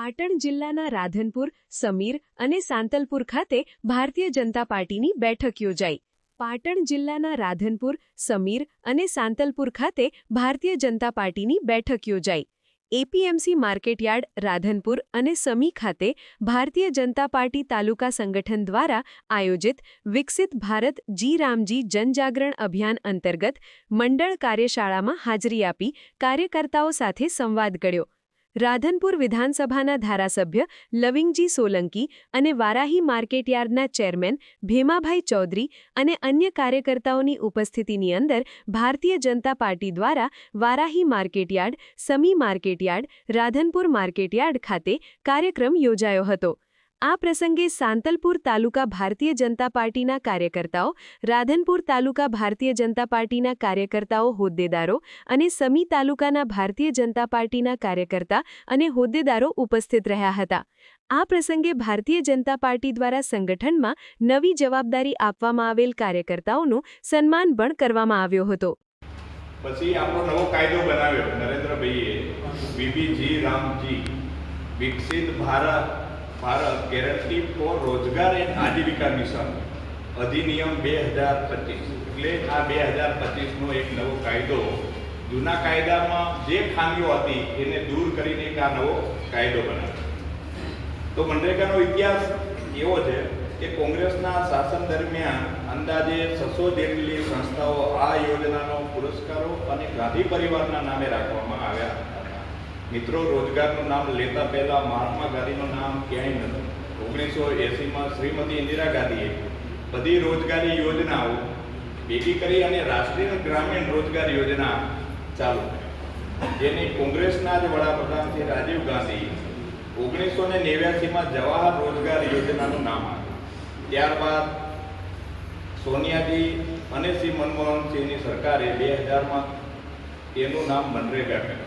પાટણ જિલ્લાના રાધનપુર, સમીર અને સાંતલપુર ખાતે ભારતીય જનતા પાર્ટીની બેઠક યોજાઈ. પાટણ જિલ્લાના રાધનપુર, સમીર અને સાંતલપુર ખાતે ભારતીય જનતા પાર્ટીની બેઠક યોજાઈ. એપીએમસી માર્કેટયાર્ડ રાધનપુર અને સમી ખાતે ભારતીય જનતા પાર્ટી તાલુકા સંગઠન દ્વારા આયોજિત વિકસિત ભારત જી રામજી જનજાગરણ અભિયાન અંતર્ગત મંડળ કાર્યશાળામાં હાજરી આપી કાર્યકર્તાઓ સાથે સંવાદ કર્યો. રાધનપુર વિધાનસભાના ધારાસભ્ય લવિંગજી સોલંકી અને વારાહી માર્કેટયાર્ડના ચેરમેન ભેમાભાઈ ચૌધરી અને અન્ય કાર્યકર્તાઓની ઉપસ્થિતિની અંદર ભારતીય જનતા પાર્ટી દ્વારા વારાહી માર્કેટયાર્ડ, સમી માર્કેટયાર્ડ, રાધનપુર માર્કેટયાર્ડ ખાતે કાર્યક્રમ યોજાયો હતો. આ પ્રસંગે સાંતલપુર તાલુકા ભારતીય જનતા પાર્ટીના કાર્યકર્તાઓ, રાધનપુર તાલુકા ભારતીય જનતા પાર્ટીના કાર્યકર્તાઓ હોદ્દેદારો અને સમી તાલુકાના ભારતીય જનતા પાર્ટીના કાર્યકર્તા અને હોદ્દેદારો ઉપસ્થિત રહ્યા હતા. આ પ્રસંગે ભારતીય જનતા પાર્ટી દ્વારા સંગઠનમાં નવી જવાબદારી આપવામાં આવેલ કાર્યકર્તાઓનું સન્માન પણ કરવામાં આવ્યો હતો. પછી આપણો નવો કાયદો બનાવ્યો નરેન્દ્રભાઈએ, વીબીજી રામજી વિકસિત ભારત ગેરંટી ફોર રોજગાર એન્ડ આજીવિકા મિશન અધિનિયમ 2025. એટલે આ 2025નો એક નવો કાયદો, જૂના કાયદામાં જે ખામીઓ હતી એને દૂર કરીને એક આ નવો કાયદો બનાવ્યો. તો મનરેગાનો ઇતિહાસ એવો છે કે કોંગ્રેસના શાસન દરમિયાન અંદાજે 600 જેટલી સંસ્થાઓ આ યોજનાનો પુરસ્કારો અને ગાંધી પરિવારના નામે રાખવામાં આવ્યા. મિત્રો, રોજગારનું નામ લેતા પહેલા મહાત્મા ગાંધીનું નામ ક્યાંય નથી. 1980માં શ્રીમતી ઇન્દિરા ગાંધીએ બધી રોજગારી યોજનાઓ ભેગી કરી અને રાષ્ટ્રીય ગ્રામીણ રોજગાર યોજના ચાલુ કરી, જેની કોંગ્રેસના જ વડાપ્રધાન શ્રી રાજીવ ગાંધી 1989માં જવાહર રોજગાર યોજનાનું નામ આપ્યું. ત્યારબાદ સોનિયાજી અને શ્રી મનમોહનસિંહની સરકારે 2000માં એનું નામ નરેગા કર્યું.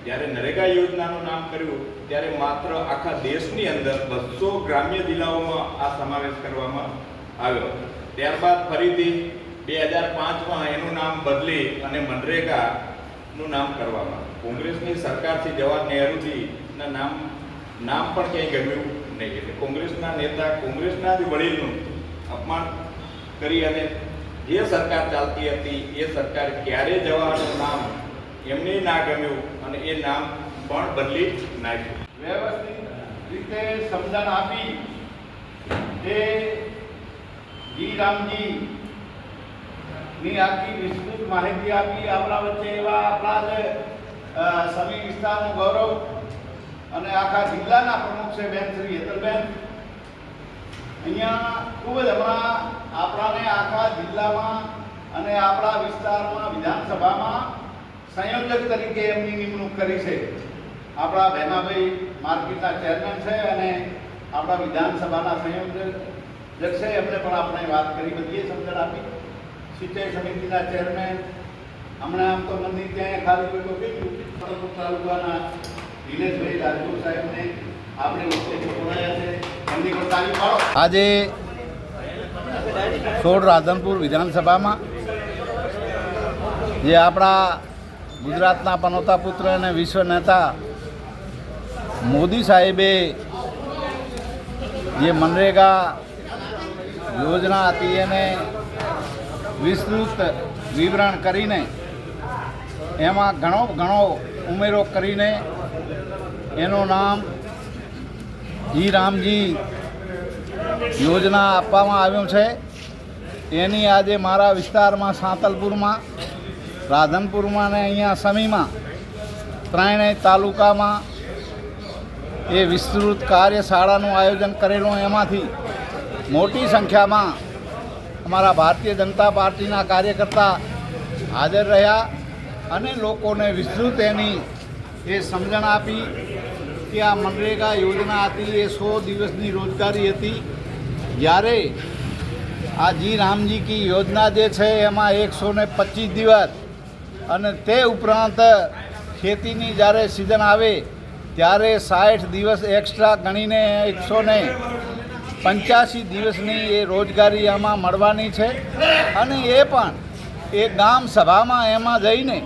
જ્યારે નરેગા યોજનાનું નામ કર્યું ત્યારે માત્ર આખા દેશની અંદર 200 ગ્રામ્ય જિલ્લાઓમાં આ સમાવેશ કરવામાં આવ્યો. ત્યારબાદ ફરીથી 2005માં એનું નામ બદલી અને મનરેગાનું નામ કરવામાં આવ્યું. કોંગ્રેસની સરકારથી જવાહર નહેરુજીના નામ પણ ક્યાંય ગમ્યું નહીં. એટલે કોંગ્રેસના નેતા કોંગ્રેસના જ વડીલનું અપમાન કરી અને જે સરકાર ચાલતી હતી એ સરકાર ક્યારે જવાહરનું નામ એમને ના ગમ્યું અને એ નામ પણ બદલી નાખ્યું. વ્યવસ્થિત રીતે સમજણ આપી જે જી રામજી ની આખી વિસ્તૃત માહિતી આપી. આપણા વચ્ચે એવા આપણા જે સમી વિસ્તારનું ગૌરવ અને આખા જિલ્લાના પ્રમુખ છે બેન શ્રી હેતલબેન. અહીંયા ખૂબ જ હમણાં આપણાને આખા જિલ્લામાં અને આપણા વિસ્તારમાં વિધાનસભામાં સંયોજક તરીકે એમની નિમણૂક કરી છે. આપણા ભેમાભાઈ માર્કેટના ચેરમેન છે અને આપણા વિધાનસભાના સંયોજક છે. એમને પણ આપણે વાત કરી, બધીએ સમજણ આપી. સિંચાઈ સમિતિના ચેરમેન હમણાં આમ તો મંદિર ત્યાં ખાલી કોઈ કહ્યું તાલુકાના દિનેશભાઈ રાજપૂત સાહેબને આપણે બોલાયા છે. એમની પણ તાલીમ પાડો. આજે 16 રાધનપુર વિધાનસભામાં જે આપણા ગુજરાતના પનોતા પુત્ર અને વિશ્વ નેતા મોદી સાહેબે જે મનરેગા યોજના હતી એને વિસ્તૃત વિવરણ કરીને એમાં ઘણો ઉમેરો કરીને એનું નામ જી રામજી યોજના આપવામાં આવ્યું છે. એની આજે મારા વિસ્તારમાં સાંતલપુરમાં, રાધનપુરમાં અને અહીંયા સમીમાં ત્રણેય તાલુકામાં એ વિસ્તૃત કાર્યશાળાનું આયોજન કરેલું. એમાંથી મોટી સંખ્યામાં અમારા ભારતીય જનતા પાર્ટીના કાર્યકર્તા હાજર રહ્યા અને લોકોને વિસ્તૃત એની એ સમજણ આપી કે આ મનરેગા યોજના હતી એ 100 દિવસની રોજગારી હતી. જ્યારે આ જી રામજી કી યોજના જે છે એમાં 125 દિવસ અને તે ઉપરાંત ખેતીની જ્યારે સિઝન આવે ત્યારે 60 દિવસ એક્સ્ટ્રા ગણીને 185 દિવસની એ રોજગારી આમાં મળવાની છે. અને એ પણ એ ગામ સભામાં એમાં જઈને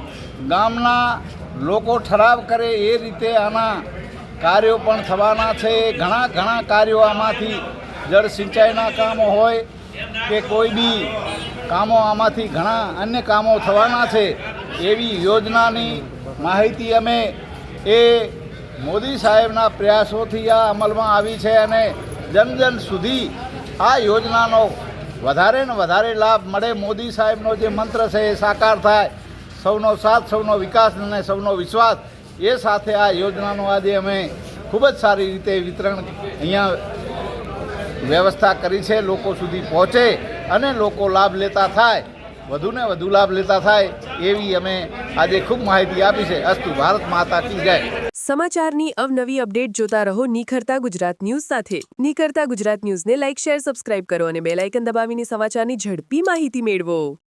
ગામના લોકો ઠરાવ કરે એ રીતે આના કાર્યો પણ થવાના છે. ઘણા કાર્યો આમાંથી જળ સિંચાઈના કામો હોય કે કોઈ બી કામો આમાંથી ઘણા અન્ય કામો થવાના છે. એવી યોજનાની માહિતી અમે એ મોદી સાહેબના પ્રયાસોથી આ અમલમાં આવી છે અને જન સુધી આ યોજનાનો વધારે ને વધારે લાભ મળે. મોદી સાહેબનો જે મંત્ર છે એ સાકાર થાય. સૌનો સાથ, સૌનો વિકાસ અને સૌનો વિશ્વાસ, એ સાથે આ યોજનાનું આજે અમે ખૂબ જ સારી રીતે વિતરણ અહીંયા વ્યવસ્થા કરી છે. લોકો સુધી પહોંચે અને લોકો લાભ લેતા થાય, વધુને વધુ લાભ લેતા થાય એવી અમે આજે ખૂબ માહિતી આપી છે. અસ્તુ ભારત માતા કી જય. સમાચારની અવનવી અપડેટ જોતા રહો નિખરતા ગુજરાત ન્યૂઝ સાથે. નિખરતા ગુજરાત ન્યૂઝને લાઇક, શેર, સબસ્ક્રાઇબ કરો અને બેલ આઇકન દબાવીને સમાચારની ઝડપી માહિતી મેળવો.